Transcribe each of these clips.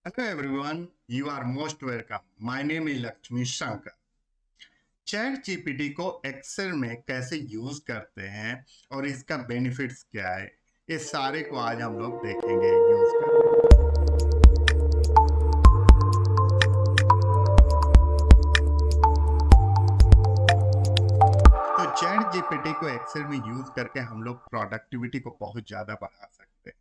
Hello everyone, you are most welcome. My name is Lakshmi Shankar. Chat GPT को Excel में कैसे use करते हैं और इसका बेनिफिट्स क्या है, ये सारे को आज हम लोग देखेंगे यूज करके। तो चैट जीपीटी को एक्सेल में यूज करके हम लोग प्रोडक्टिविटी को बहुत ज्यादा बढ़ा सकते हैं।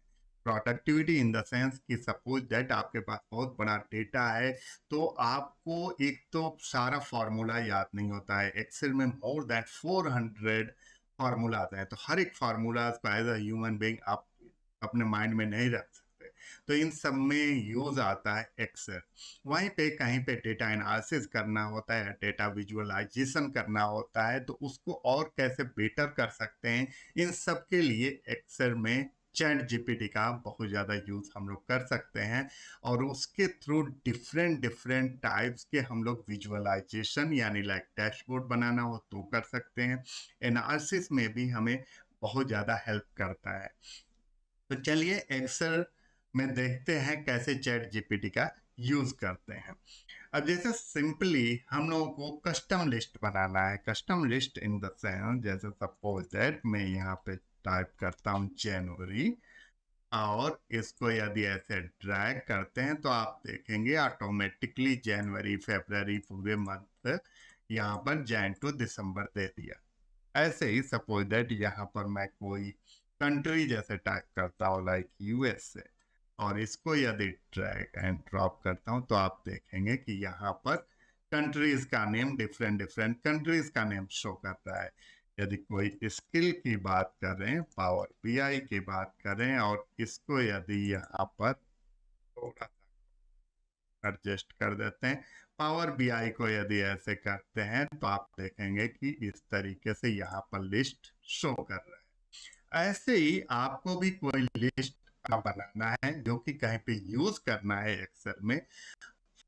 प्रोडक्टिविटी इन द सेंस कि सपोज दैट आपके पास बहुत बड़ा डेटा है, तो आपको एक तो सारा फॉर्मूला याद नहीं होता है। एक्सेल में मोर दैन 400 फार्मूला आता है, तो हर एक फार्मूला को एज अ ह्यूमन बीइंग आप अपने माइंड में नहीं रख सकते। तो इन सब में यूज आता है एक्सेल। वहीं पे कहीं पे डेटा एनालिसिस करना होता है, डेटा विजुअलाइजेशन करना होता है, तो उसको और कैसे बेटर कर सकते हैं, इन सब के लिए एक्सेल में चैट जीपीटी का बहुत ज़्यादा यूज हम लोग कर सकते हैं। और उसके थ्रू डिफरेंट डिफरेंट टाइप्स के हम लोग विजुअलाइजेशन यानी लाइक डैशबोर्ड बनाना हो तो कर सकते हैं। एनालिसिस में भी हमें बहुत ज़्यादा हेल्प करता है। तो चलिए एक्सेल में देखते हैं कैसे चैट जीपीटी का यूज करते हैं। अब जैसे सिंपली हम लोगों को कस्टम लिस्ट बनाना है। Custom list in the sense, जैसे सपोज दैट मैं यहाँ पे टाइप करता हूँ जनवरी, और इसको यदि ऐसे ड्रैग करते हैं तो आप देखेंगे ऑटोमेटिकली जनवरी फरवरी पूरे मंथ यहाँ पर जैन टू दिसंबर दे दिया। ऐसे ही सपोज दैट यहाँ पर मैं कोई कंट्री जैसे टाइप करता हूँ लाइक यूएसए, और इसको यदि ड्रैग एंड ड्रॉप करता हूँ तो आप देखेंगे कि यहाँ पर कंट्रीज का नेम, डिफरेंट डिफरेंट कंट्रीज का नेम शो करता है। यदि कोई स्किल की बात करें, पावर बीआई की बात करें, और इसको यदि यहाँ पर थोड़ा सा एडजस्ट कर देते हैं, पावर बीआई को यदि ऐसे करते हैं तो आप देखेंगे कि इस तरीके से यहाँ पर लिस्ट शो कर रहा है। ऐसे ही आपको भी कोई लिस्ट बनाना है जो कि कहीं पे यूज करना है एक्सेल में।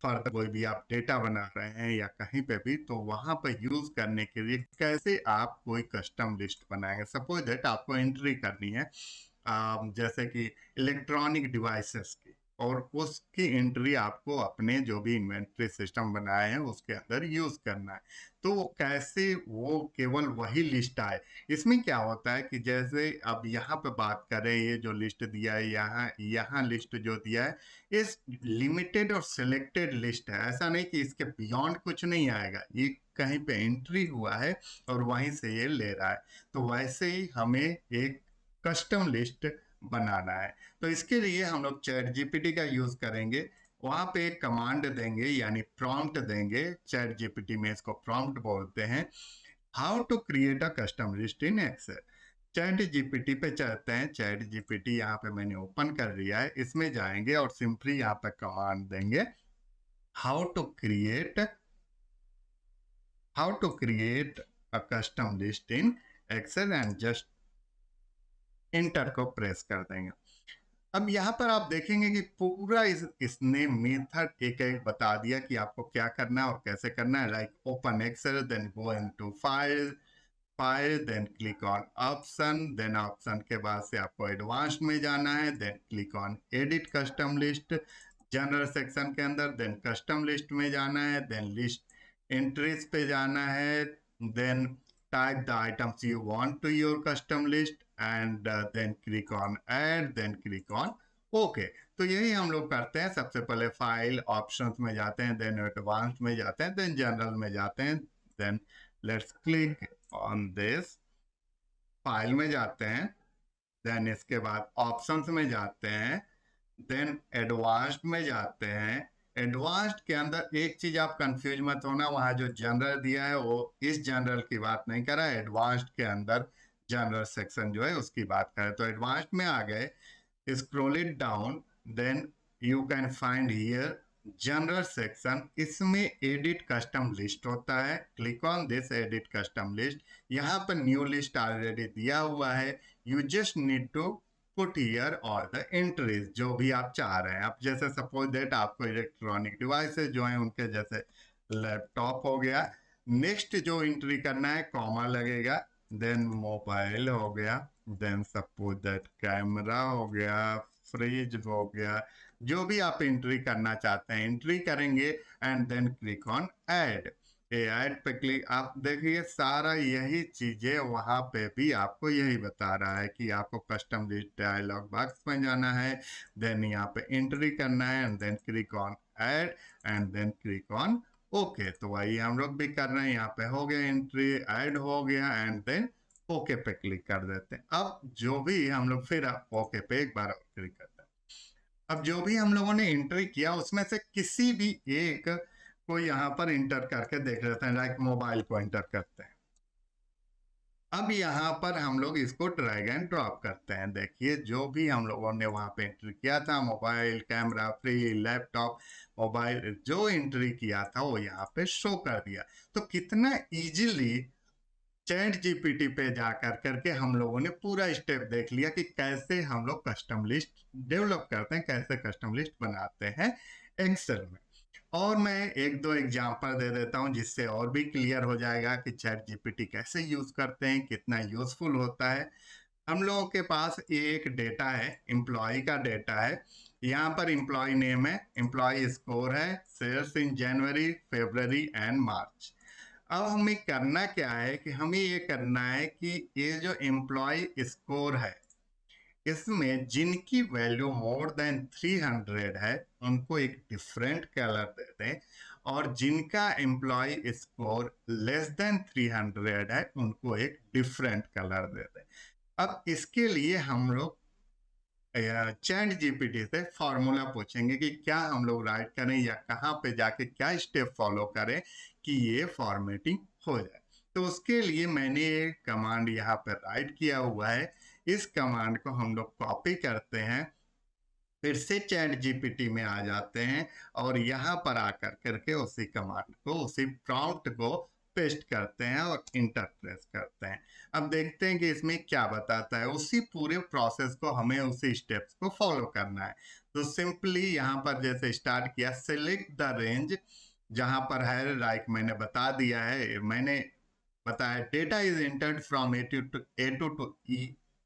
फर्दर कोई भी आप डेटा बना रहे हैं या कहीं पे भी, तो वहां पर यूज करने के लिए कैसे आप कोई कस्टम लिस्ट बनाएंगे। सपोज दैट आपको एंट्री करनी है जैसे कि इलेक्ट्रॉनिक डिवाइसेस की, और उसकी एंट्री आपको अपने जो भी इन्वेंट्री सिस्टम बनाए हैं उसके अंदर यूज करना है। तो कैसे वो केवल वही लिस्ट आए। इसमें क्या होता है कि जैसे अब यहाँ पे बात करें, ये जो लिस्ट दिया है, यहाँ यहाँ लिस्ट जो दिया है, इस लिमिटेड और सिलेक्टेड लिस्ट है। ऐसा नहीं कि इसके बियॉन्ड कुछ नहीं आएगा, ये कहीं पे एंट्री हुआ है और वहीं से ये ले रहा है। तो वैसे ही हमें एक कस्टम लिस्ट बनाना है। तो इसके लिए हम लोग चैट जीपीटी का यूज करेंगे। वहां पे एक कमांड देंगे यानी प्रॉम्प्ट देंगे। चैट जीपीटी में इसको प्रॉम्प्ट बोलते हैं। How to create a custom list in Excel. Chat GPT पे चलते हैं। चैट जीपीटी यहाँ पे मैंने ओपन कर लिया है, इसमें जाएंगे और सिंपली यहाँ पे कमांड देंगे how to create a custom list in Excel, and just enter को प्रेस कर देंगे। अब यहाँ पर आप देखेंगे कि पूरा इसने मेथड एक एक बता दिया कि आपको क्या करना है और कैसे करना है। Like open Excel, then go into file, then click on option, then option के बाद से आपको एडवांस में जाना है, then click on edit custom list general section के अंदर, देन कस्टम लिस्ट में जाना है, देन लिस्ट एंट्रीज पे जाना है, then type the items you want to your custom list, and then click on add, then click on okay. तो यही हम लोग करते हैं। सबसे पहले फाइल ऑप्शंस में जाते हैं, देन एडवांस में जाते हैं, देन जनरल में जाते हैं, then let's click on this. File में जाते हैं, देन इसके बाद ऑप्शंस में जाते हैं, देन एडवांस्ड में जाते हैं। एडवांस्ड के अंदर एक चीज आप कंफ्यूज मत होना, वहां जो जनरल दिया है वो इस जनरल की बात नहीं कर रहा है। एडवांस्ड के अंदर जनरल सेक्शन जो है उसकी बात करें। तो एडवांस्ड में आ गए, scroll it down, then you can find here general section. इसमें एडिट कस्टम लिस्ट होता है। Click on this edit custom list. यहाँ पर न्यू लिस्ट ऑलरेडी दिया हुआ है। You just need to put here all the entries जो भी आप चाह रहे हैं। आप जैसे सपोज दैट आपको इलेक्ट्रॉनिक डिवाइसेस जो हैं उनके जैसे लैपटॉप हो गया, नेक्स्ट जो एंट्री करना है कॉमा लगेगा, देन मोबाइल हो गया, देन सपोज दैट कैमरा हो गया, फ्रिज हो गया, जो भी आप एंट्री करना चाहते हैं एंट्री करेंगे and then click on add. Add पे क्लिक, आप देखिए सारा यही चीजें वहां पे भी आपको यही बता रहा है कि आपको कस्टम लिस्ट डायलॉग बॉक्स में जाना है, देन यहाँ पे एंट्री करना है and then click on add and then click on okay. तो वही हम लोग भी कर रहे हैं, यहाँ पे हो गया एंट्री, ऐड हो गया एंड देन ओके पे क्लिक कर देते हैं। अब जो भी हम लोग फिर ओके पे एक बार और क्लिक करते हैं। अब जो भी हम लोगों ने एंट्री किया उसमें से किसी भी एक को यहाँ पर इंटर करके देख लेते हैं, लाइक मोबाइल को एंटर करते हैं। अब यहाँ पर हम लोग इसको ड्रैग एंड ड्रॉप करते हैं। देखिए जो भी हम लोगों ने वहां पे एंट्री किया था, mobile, camera, free, laptop, mobile, जो एंट्री किया था वो यहाँ पे शो कर दिया। तो कितना इजीली चैट जीपीटी पे जा करके हम लोगों ने पूरा स्टेप देख लिया कि कैसे हम लोग कस्टम लिस्ट डेवलप करते हैं, कैसे कस्टम लिस्ट बनाते हैं एक्सेल में। और मैं एक दो एग्जांपल दे देता हूं जिससे और भी क्लियर हो जाएगा कि चैट जीपीटी कैसे यूज करते हैं, कितना यूजफुल होता है। हम लोगों के पास ये एक डेटा है, एम्प्लॉय का डेटा है। यहाँ पर एम्प्लॉय नेम है, एम्प्लॉय स्कोर है, सेल्स इन जनवरी, फरवरी एंड मार्च। अब हमें करना क्या है कि हमें ये करना है कि ये जो एम्प्लॉय स्कोर है इसमें जिनकी वैल्यू मोर देन 300 है उनको एक डिफरेंट कलर दे दें, और जिनका एम्प्लॉय स्कोर लेस देन 300 है उनको एक डिफरेंट कलर दे दें। अब इसके लिए हम लोग चैट जीपीटी से फॉर्मूला पूछेंगे कि क्या हम लोग राइट करें या कहाँ पे जाके क्या स्टेप फॉलो करें कि ये फॉर्मेटिंग हो जाए। तो उसके लिए मैंने एक कमांड यहाँ पे राइट किया हुआ है। इस कमांड को हम लोग कॉपी करते हैं, फिर से चैट जीपीटी में आ जाते हैं और यहाँ पर आकर करके उसी कमांड को, उसी प्रॉम्प्ट को पेस्ट करते हैं और इंटर प्रेस करते हैं। अब देखते हैं कि इसमें क्या बताता है। उसी पूरे प्रोसेस को हमें उसी स्टेप्स को फॉलो करना है। तो सिंपली यहाँ पर जैसे स्टार्ट किया, सेलेक्ट द रेंज, जहां पर है लाइक मैंने बता दिया है, मैंने बताया data is entered from A2 to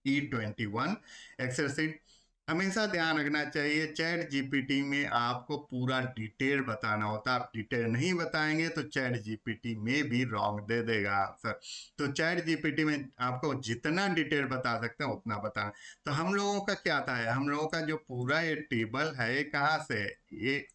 E21 Excel sheet. हमेशा ध्यान रखना चाहिए चैट जीपीटी में आपको पूरा डिटेल बताना होता है। आप डिटेल नहीं बताएंगे तो चैट जीपीटी में भी रॉन्ग दे देगा आंसर। तो चैट जीपीटी में आपको जितना डिटेल बता सकते हैं उतना बताना। तो हम लोगों का क्या था है, हम लोगों का जो पूरा ये टेबल है कहाँ से है? ये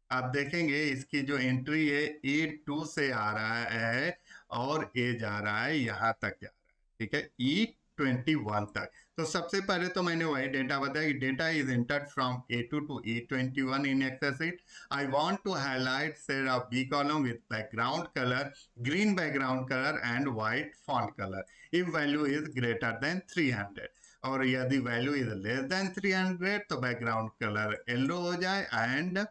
आप देखेंगे इसकी जो एंट्री है E2 से आ रहा है और ये जा रहा है यहाँ तक जा रहा है, ठीक है, E21 तक। तो सबसे पहले तो मैंने वही डेटा बताया कि data is entered from A2 to E21 in Excel sheet. I want to highlight cell of B column with background colour, green background colour and white font colour if value is greater than 300, और यदि value is less than 300 तो background colour yellow हो जाए and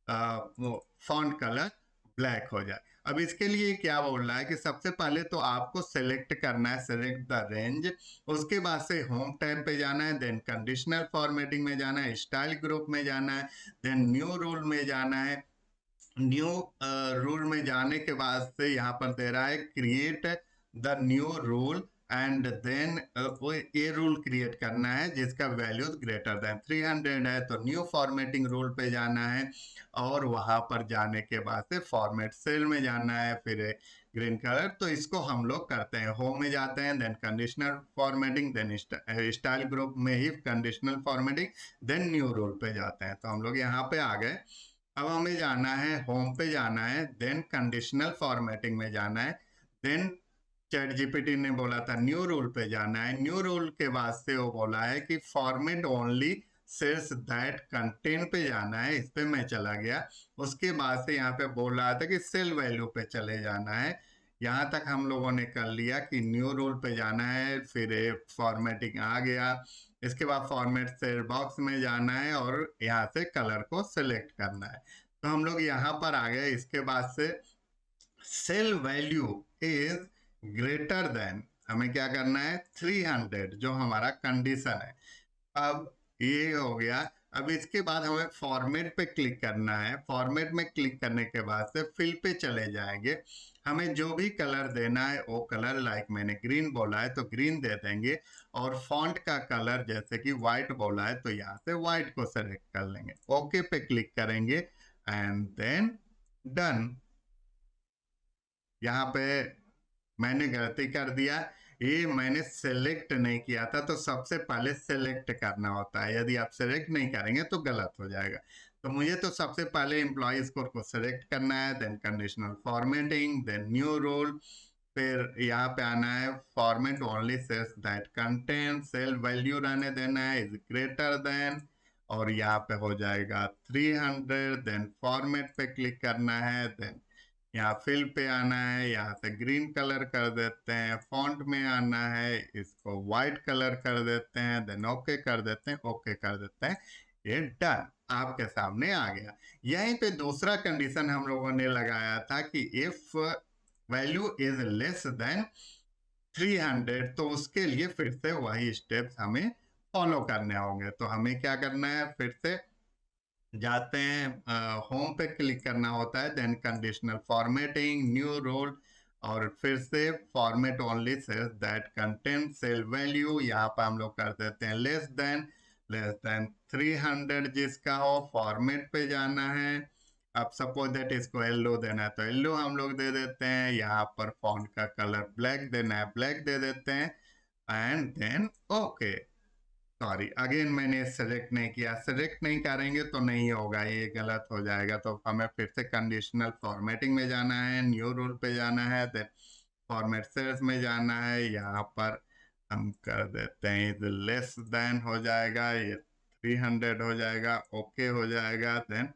font colour black हो जाए। अब इसके लिए क्या बोल रहा है कि सबसे पहले तो आपको सेलेक्ट करना है, सेलेक्ट द रेंज, उसके बाद से होम टैब पे जाना है, देन कंडीशनल फॉर्मेटिंग में जाना है, स्टाइल ग्रुप में जाना है, देन न्यू रूल में जाना है। न्यू रूल में जाने के बाद से यहाँ पर दे रहा है create the new rule and then वो ये रूल क्रिएट करना है जिसका वैल्यू ग्रेटर देन 300 है। तो न्यू फॉर्मेटिंग रूल पे जाना है और वहां पर जाने के बाद से फॉर्मेट सेल में जाना है, फिर ग्रीन कलर। तो इसको हम लोग करते हैं, होम में जाते हैं, then conditional formatting, then style group में ही conditional formatting, then new rule पे जाते हैं। तो हम लोग यहाँ पे आ गए। अब हमें जाना है, होम पे जाना है, देन कंडीशनल फॉर्मेटिंग में जाना है, देन चैट जीपीटी ने बोला था न्यू रूल पे जाना है। न्यू रूल के बाद से वो बोला है कि format only cells that contain पे जाना है, इस पे मैं चला गया। उसके बाद से यहाँ पे बोल रहा था कि सेल वैल्यू पे चले जाना है। यहाँ तक हम लोगों ने कर लिया कि न्यू रूल पे जाना है, फिर फॉर्मेटिंग आ गया। इसके बाद फॉर्मेट सेल बॉक्स में जाना है और यहाँ से कलर को सिलेक्ट करना है। तो हम लोग यहाँ पर आ गए। इसके बाद से cell value is greater than, हमें क्या करना है 300, जो हमारा कंडीशन है। अब ये हो गया। अब इसके बाद हमें फॉर्मेट पे क्लिक करना है। फॉर्मेट में क्लिक करने के बाद से फिल पे चले जाएंगे। हमें जो भी कलर देना है वो कलर, लाइक मैंने ग्रीन बोला है तो ग्रीन दे देंगे, और फॉन्ट का कलर जैसे कि व्हाइट बोला है तो यहाँ से व्हाइट को सेलेक्ट कर लेंगे। ओके पे क्लिक करेंगे एंड देन डन। यहाँ पे मैंने गलती कर दिया, ये मैंने सेलेक्ट नहीं किया था, तो सबसे पहले सेलेक्ट करना होता है। यदि आप सेलेक्ट नहीं करेंगे तो गलत हो जाएगा। तो मुझे तो सबसे पहले एम्प्लॉय स्कोर को सेलेक्ट करना है, then conditional formatting, then new rule, फिर यहाँ पे आना है format only cells that content, cell value रहने देना है इज ग्रेटर देन, और यहाँ पे हो जाएगा 300। देन फॉर्मेट पे क्लिक करना है, देन यहाँ फिल पे आना है, यहाँ से ग्रीन कलर कर देते हैं, फॉन्ट में आना है, इसको व्हाइट कलर कर देते हैं, देन ओके कर देते हैं, ओके कर देते हैं, ये डन आपके सामने आ गया। यहीं पे दूसरा कंडीशन हम लोगों ने लगाया था कि if value is less than 300, तो उसके लिए फिर से वही स्टेप्स हमें फॉलो करने होंगे। तो हमें क्या करना है, फिर से जाते हैं, होम पे क्लिक करना होता है, then conditional formatting, new rule, और फिर से format only cells that content cell value, यहाँ पर हम लोग कर देते हैं लेस देन 300 जिसका हो। फॉर्मेट पे जाना है, अब सपोज दैट इसको येलो देना है तो येलो हम लोग दे देते हैं, यहाँ पर फॉन्ट का कलर ब्लैक देना है, ब्लैक दे देते हैं, and then okay. Sorry, again मैंने सेलेक्ट नहीं किया। सेलेक्ट नहीं करेंगे तो नहीं होगा, ये गलत हो जाएगा। तो हमें फिर से कंडीशनल फॉर्मेटिंग में जाना है, न्यू रूल पे जाना है, देन फॉर्मेट सेल्स में जाना है, यहाँ पर हम कर देते हैं इज लेस देन हो जाएगा, ये 300 हो जाएगा, ओके हो जाएगा। देन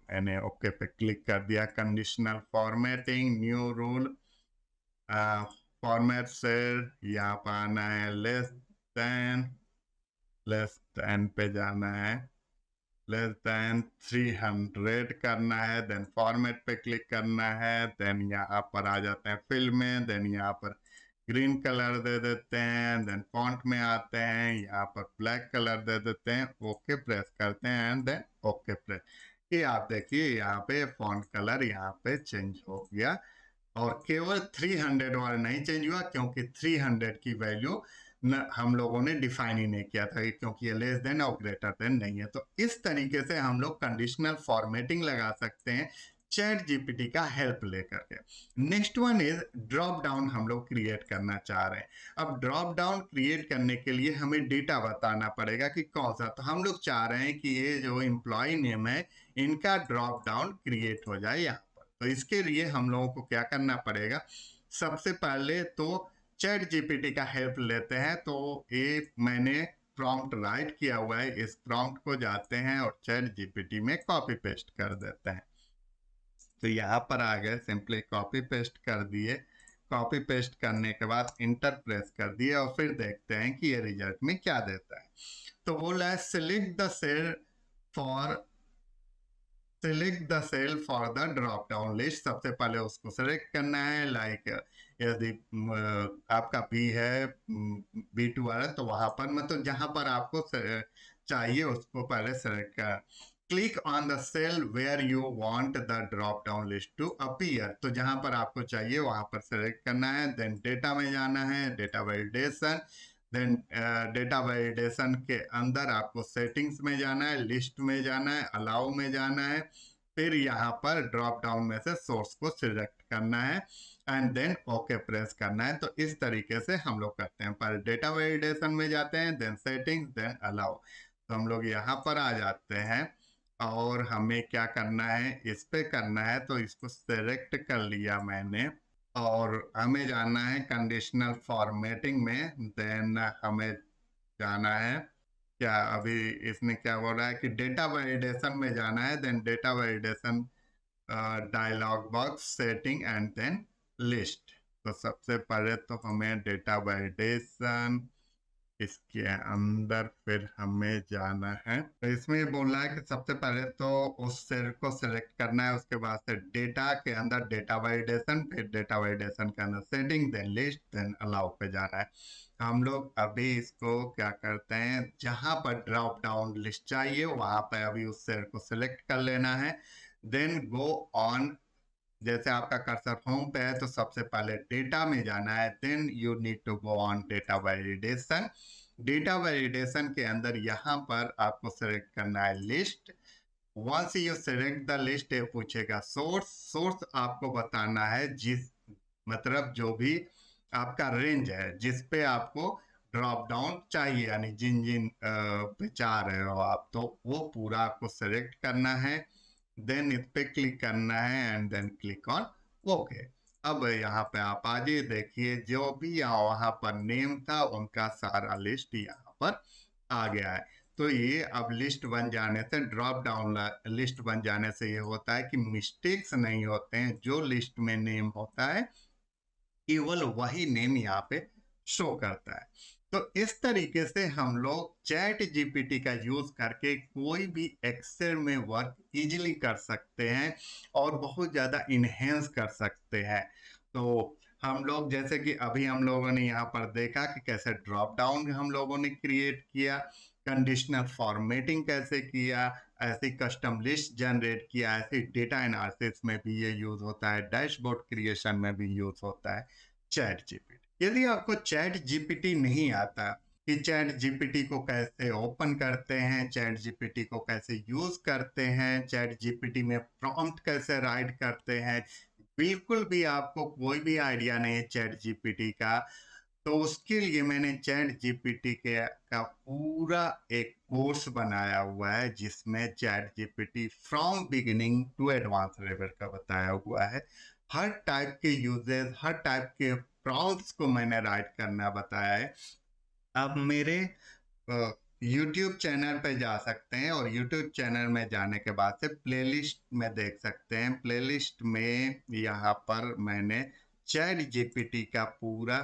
मैंने ओके पे क्लिक कर दिया। Conditional formatting, new rule, format cell, यहाँ पर आना है देन लेस देन पे जाना है, लेस देन 300 करना है, देन फॉर्मेट पे क्लिक करना है, देन यहाँ पर आ जाते हैं फिल में, देन यहाँ पर ग्रीन कलर दे देते हैं, देन फॉन्ट में आते हैं, यहाँ पर ब्लैक कलर दे देते हैं, ओके प्रेस करते हैं, एंड देन ओके प्रेस। ये आप देखिए यहाँ पे फॉन्ट कलर यहाँ पे चेंज हो गया, और केवल 300 वाला नहीं चेंज हुआ क्योंकि 300 की वैल्यू हम लोगों ने डिफाइन ही नहीं किया था, क्योंकि ये लेस देन और ग्रेटर देन नहीं है। तो इस तरीके से हम लोग कंडीशनल फॉर्मेटिंग लगा सकते हैं चैट जीपीटी का हेल्प लेकर के। Next one is drop down हम लोग क्रिएट करना चाह रहे हैं। अब ड्रॉप डाउन क्रिएट करने के लिए हमें डेटा बताना पड़ेगा कि कौन सा, तो हम लोग चाह रहे हैं कि ये जो एम्प्लॉय नेम है इनका ड्रॉप डाउन क्रिएट हो जाए यहाँ पर। तो इसके लिए हम लोगों को क्या करना पड़ेगा, सबसे पहले तो चैट जीपीटी का हेल्प लेते हैं। तो ये मैंने प्रॉम्प्ट राइट किया हुआ है, इस प्रॉम्प्ट को जाते हैं और चैट जीपीटी में कॉपी पेस्ट कर देते हैं। तो यहाँ पर आ गए, सिंपली कॉपी पेस्ट कर दिए। कॉपी पेस्ट करने के बाद इंटर प्रेस कर दिए, और फिर देखते हैं कि ये रिजल्ट में क्या देता है। तो बोला है select the cell for the drop down list. सबसे पहले उसको सेलेक्ट करना है, लाइक यदि आपका बी है, B2 आ रहा है तो वहां पर मतलब जहां पर आपको चाहिए उसको पहले सेलेक्ट कर। Click on the cell where you want the drop down list to appear, तो जहां पर आपको चाहिए वहां पर सेलेक्ट करना है। देन डेटा में जाना है, data validation, then data validation के अंदर आपको सेटिंग्स में जाना है, लिस्ट में जाना है, अलाउ में जाना है, फिर यहाँ पर ड्रॉप डाउन में से सोर्स को सिलेक्ट करना है, एंड देन ओके प्रेस करना है। तो इस तरीके से हम लोग करते हैं। पर डेटा वैलिडेशन में जाते हैं, देन सेटिंग्स, देन अलाउ। तो हम लोग यहाँ पर आ जाते हैं, और हमें क्या करना है, इस पे करना है। तो इसको सेलेक्ट कर लिया मैंने, और हमें जाना है कंडीशनल फॉर्मेटिंग में, देन हमें जाना है, क्या अभी इसने क्या बोल रहा है कि डेटा वैलिडेशन में जाना है, then data validation dialog box, setting, and then list. तो सबसे पहले तो हमें डेटा वैलिडेशन इसके अंदर फिर हमें जाना है, तो इसमें बोल रहा है कि सबसे पहले तो उस सेल को सिलेक्ट करना है, उसके बाद से डेटा के अंदर डेटा वैलिडेशन, फिर डेटा वैलिडेशन के अंदर setting, then list, then allow पे जाना है। हम लोग अभी इसको क्या करते हैं, जहां पर ड्रॉप डाउन लिस्ट चाहिए वहां पर अभी उस सेल को सिलेक्ट कर लेना है, देन गो ऑन। जैसे आपका कर्सर होम पे है तो सबसे पहले डेटा में जाना है, then you need to go on data validation. Data validation के अंदर यहाँ पर आपको सेलेक्ट करना है list. Once you select the list, ये पूछेगा सोर्स। सोर्स आपको बताना है जिस मतलब जो भी आपका रेंज है जिस पे आपको ड्रॉप डाउन चाहिए, यानी जिन जिन पे चाह रहे हो आप, तो वो पूरा आपको सेलेक्ट करना है, देन इस पे क्लिक करना है and then click on okay. अब यहाँ पे आप आगे देखिए, जो भी यहाँ वहां पर नेम था उनका सारा लिस्ट यहाँ पर आ गया है। तो ये अब लिस्ट बन जाने से, ड्रॉप डाउन लिस्ट बन जाने से ये होता है कि मिस्टेक्स नहीं होते हैं। जो लिस्ट में नेम होता है केवल वही नेम यहाँ पे शो करता है। तो इस तरीके से हम लोग चैट जीपीटी का यूज करके कोई भी एक्सेल में वर्क इजीली कर सकते हैं और बहुत ज़्यादा इनहेंस कर सकते हैं। तो हम लोग जैसे कि अभी हम लोगों ने यहाँ पर देखा कि कैसे ड्रॉप डाउन हम लोगों ने क्रिएट किया, कंडीशनल फॉर्मेटिंग कैसे किया, ऐसे कस्टम लिस्ट जनरेट किया, ऐसे डेटा एनालिसिस में भी ये यूज होता है, डैशबोर्ड क्रिएशन में भी यूज होता है चैट जीपीटी। यदि आपको चैट जीपीटी नहीं आता कि चैट जीपीटी को कैसे ओपन करते हैं, चैट जीपीटी को कैसे यूज करते हैं, चैट जीपीटी में प्रॉम्प्ट कैसे राइट करते हैं, बिल्कुल भी आपको कोई भी आइडिया नहीं है चैट जीपीटी का, तो उसके लिए मैंने चैट जीपीटी के का पूरा एक कोर्स बनाया हुआ है जिसमें chat GPT from beginning to advance level का बताया हुआ है। हर टाइप के यूजेस, हर टाइप के प्रॉम्प्ट्स को मैंने राइट करना बताया है। आप मेरे यूट्यूब चैनल पे जा सकते हैं और यूट्यूब चैनल में जाने के बाद से प्लेलिस्ट में देख सकते हैं। प्लेलिस्ट में यहाँ पर मैंने चैट जीपीटी का पूरा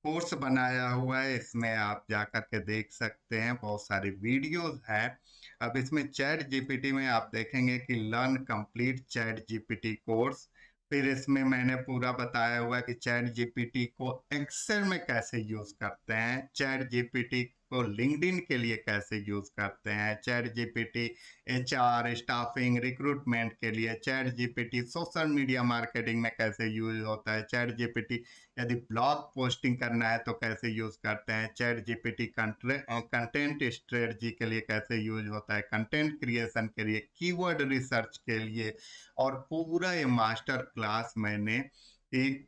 कोर्स बनाया हुआ है, इसमें आप जाकर के देख सकते हैं, बहुत सारी वीडियोस हैं। अब इसमें चैट जीपीटी में आप देखेंगे कि learn complete chat GPT course, फिर इसमें मैंने पूरा बताया हुआ है कि चैट जीपीटी को एक्सेल में कैसे यूज करते हैं, चैट जीपीटी को लिंक्डइन के लिए कैसे यूज करते हैं, chat GPT HR staffing recruitment के लिए, chat GPT social media marketing में कैसे यूज होता है, चैट जीपीटी यदि ब्लॉग पोस्टिंग करना है तो कैसे यूज करते हैं, चैट जीपीटी कंटेंट स्ट्रेटजी के लिए कैसे यूज होता है, कंटेंट क्रिएशन के लिए, कीवर्ड रिसर्च के लिए, और पूरा ये मास्टर क्लास मैंने एक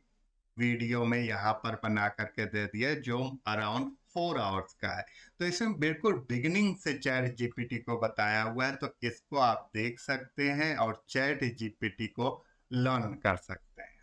वीडियो में यहाँ पर बना करके दे दिया जो अराउंड 4 आवर्स का है। तो इसमें बिल्कुल बिगिनिंग से चैट जीपीटी को बताया हुआ है, तो इसको आप देख सकते हैं और चैट जीपीटी को लर्न कर सकते हैं।